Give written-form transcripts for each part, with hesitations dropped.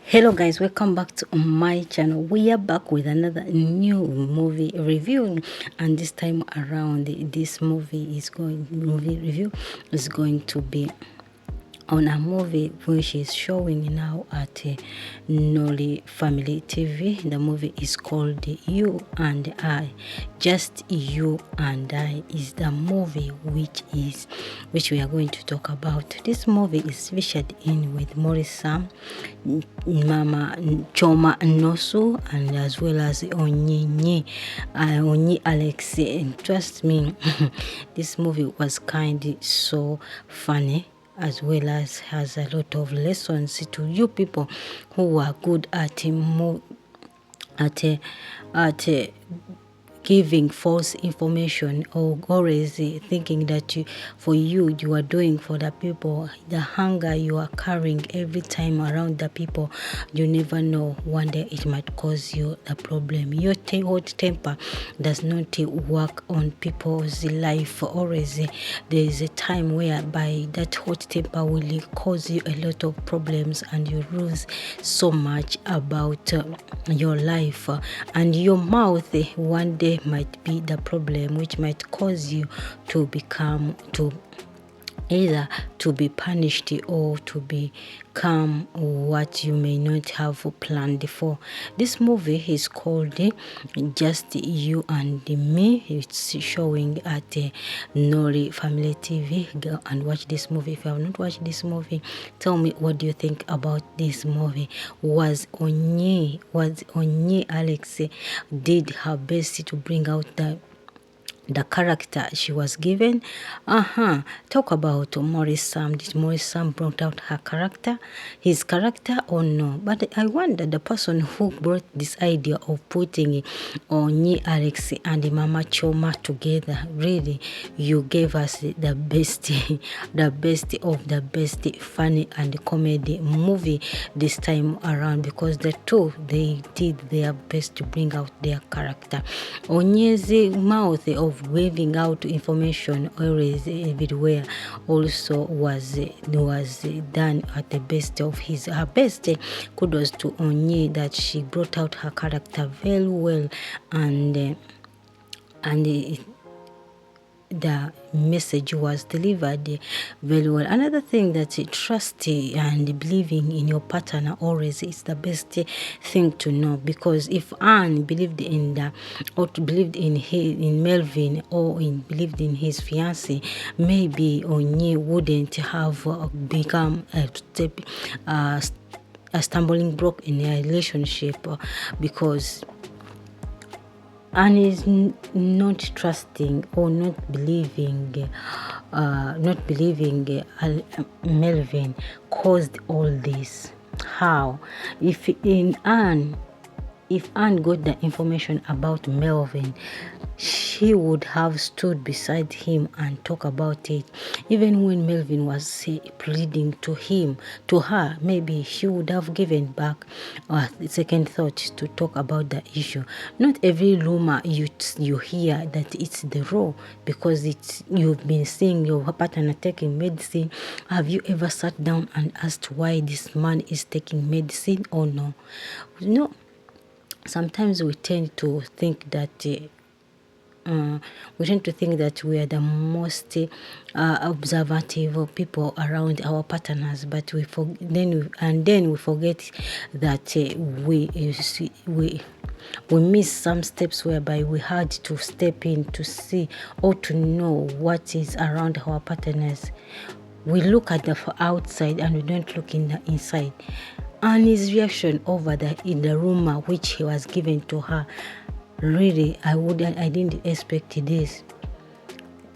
Hello guys, welcome back to my channel. We are back with another new movie review, and this time around this movie review is going to be on a movie which is showing now at NOLLYFAMILY TV. The movie is called You and I. Just You and I is the movie which we are going to talk about. This movie is featured in with Maurice, Mama Chioma, Nwosu, and as well as Onyii, Alex. And trust me, this movie was kind so funny, as well as has a lot of lessons to you people who are good at giving false information, or always thinking that for you are doing for the people. The hunger you are carrying every time around the people, you never know, one day it might cause you a problem. Your hot temper does not work on people's life. Always there is a time whereby that hot temper will cause you a lot of problems, and you lose so much about your life. And your mouth one day might be the problem, which might cause you to become either to be punished or to become what you may not have planned for. This movie is called Just You and Me. It's showing at NOLLYFAMILY TV. Go and watch this movie. If you have not watched this movie, tell me, what do you think about this movie? Was Onyii Alex did her best to bring out the character she was given? Talk about Maurice. Did Maurice brought out his character or no? But I wonder, the person who brought this idea of putting Onyii Alex and Mama Chioma together, really, you gave us the best the best of the best funny and comedy movie this time around, because the two, they did their best to bring out their character. Onyii's mouth of waving out information always everywhere also was done at the best of her best. Kudos to Onyii that she brought out her character very well, and the message was delivered very well. Another thing, that trust and believing in your partner always is the best thing to know, because if Anne believed in Melvin, or believed in his fiancé, maybe Onyii wouldn't have become a stumbling block in their relationship, because Anne is not trusting or not believing Melvin caused all this. How? If Anne got the information about Melvin, she would have stood beside him and talk about it. Even when Melvin was pleading to her, maybe she would have given back a second thought to talk about the issue. Not every rumor you hear that it's the raw, because you've been seeing your partner taking medicine. Have you ever sat down and asked why this man is taking medicine or no? No. Sometimes we tend to think that we are the most observative people around our partners, but then we forget that we miss some steps whereby we had to step in to see or to know what is around our partners. We look at the outside and we don't look in the inside. And his reaction over in the rumor which he was given to her, really, I didn't expect this.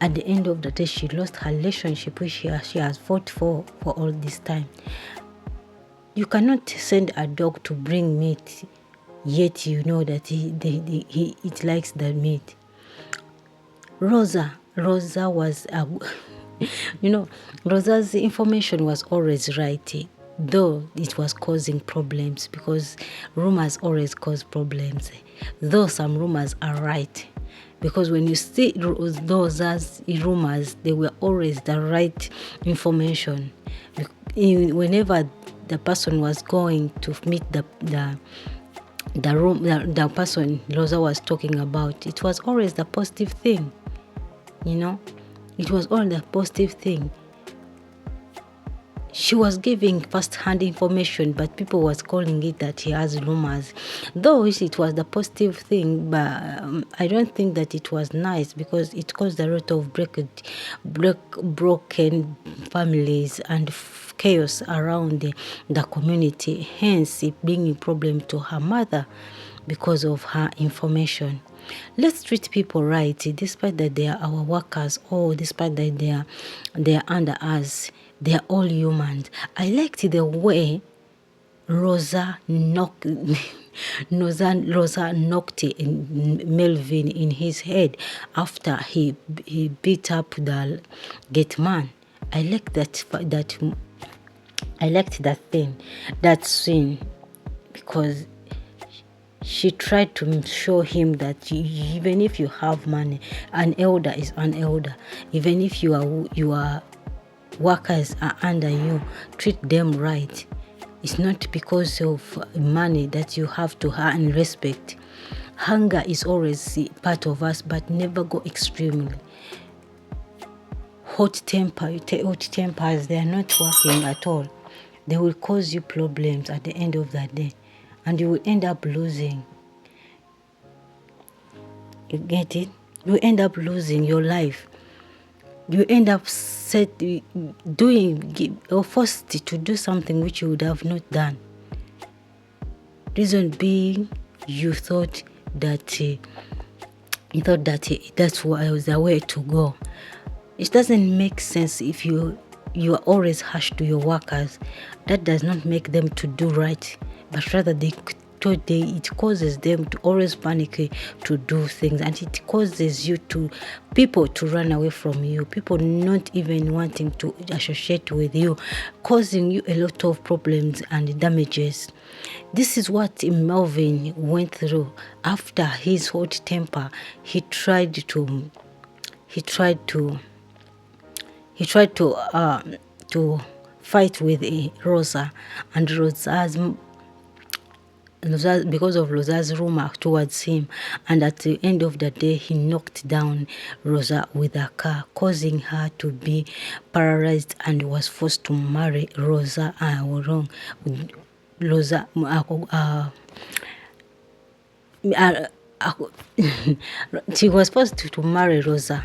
At the end of the day, she lost her relationship which she has fought for all this time. You cannot send a dog to bring meat, yet you know that it likes the meat. Rosa was Rosa's information was always right, though it was causing problems, because rumors always cause problems. Though some rumors are right, Because when you see those as rumors, they were always the right information. Whenever the person was going to meet the person Rosa was talking about, it was always the positive thing. It was all the positive thing. She was giving first-hand information, but people was calling it that he has rumors. Though it was the positive thing, but I don't think that it was nice, because it caused a lot of broken families and chaos around the community, hence it being a problem to her mother because of her information. Let's treat people right, despite that they are our workers, or despite that they are under us. They are all humans. I liked the way Rosa knocked Melvin in his head after he beat up the gate man. I liked that scene, because she tried to show him that even if you have money, an elder is an elder. Even if your workers are under you, treat them right. It's not because of money that you have to earn respect. Hunger is always part of us, but never go extremely. Hot tempers, they are not working at all. They will cause you problems at the end of the day, and you will end up losing. You get it? You end up losing your life. You end up doing or forced to do something which you would have not done. Reason being, you thought that that's was the way to go. It doesn't make sense if you are always harsh to your workers. That does not make them to do right, but rather it causes them to always panic to do things, and it causes people to run away from you, people not even wanting to associate with you, causing you a lot of problems and damages. This is what Melvin went through. After his hot temper, he tried to fight with Rosa, and because of Rosa's rumor towards him, and at the end of the day he knocked down Rosa with a car, causing her to be paralyzed, and was forced to marry Rosa. She was forced to marry Rosa,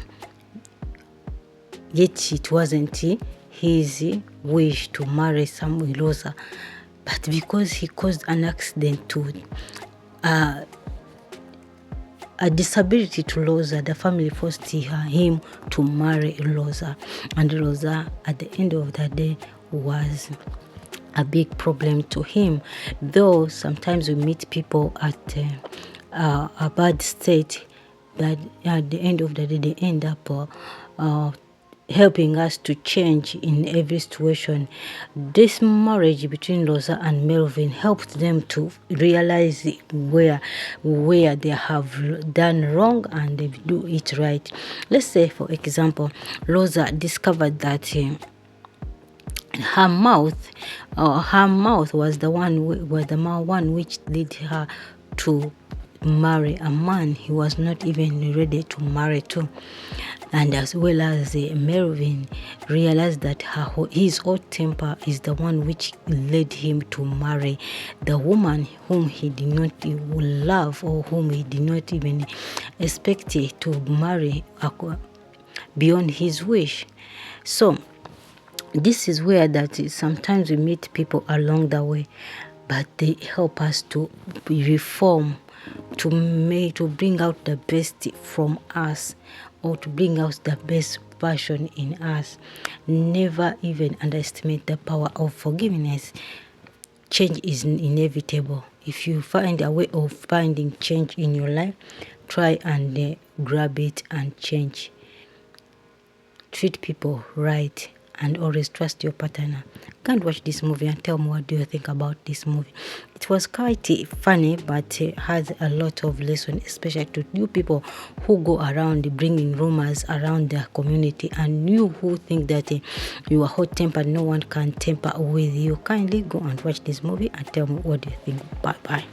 yet it wasn't his wish to marry Rosa. But because he caused an accident to a disability to Rosa, the family forced him to marry Rosa. And Rosa, at the end of the day, was a big problem to him. Though sometimes we meet people at a bad state, but at the end of the day, they end up helping us to change in every situation. This marriage between Rosa and Melvin helped them to realize where they have done wrong, and they do it right. Let's say, for example, Rosa discovered that her mouth was the one which led her to marry a man he was not even ready to marry to. And as well as Melvin realized that his hot temper is the one which led him to marry the woman whom he did not love, or whom he did not even expect to marry beyond his wish. So this is where that sometimes we meet people along the way, but they help us to reform, to bring out the best from us, or to bring out the best version in us. Never even underestimate the power of forgiveness. Change is inevitable. If you find a way of finding change in your life, try and grab it and change. Treat people right and always trust your partner. Can't watch this movie and tell me what do you think about this movie. It was quite funny, but it has a lot of lesson, especially to you people who go around bringing rumors around their community, and you who think that you are hot-tempered, no one can temper with you. Kindly go and watch this movie and tell me what do you think. Bye bye.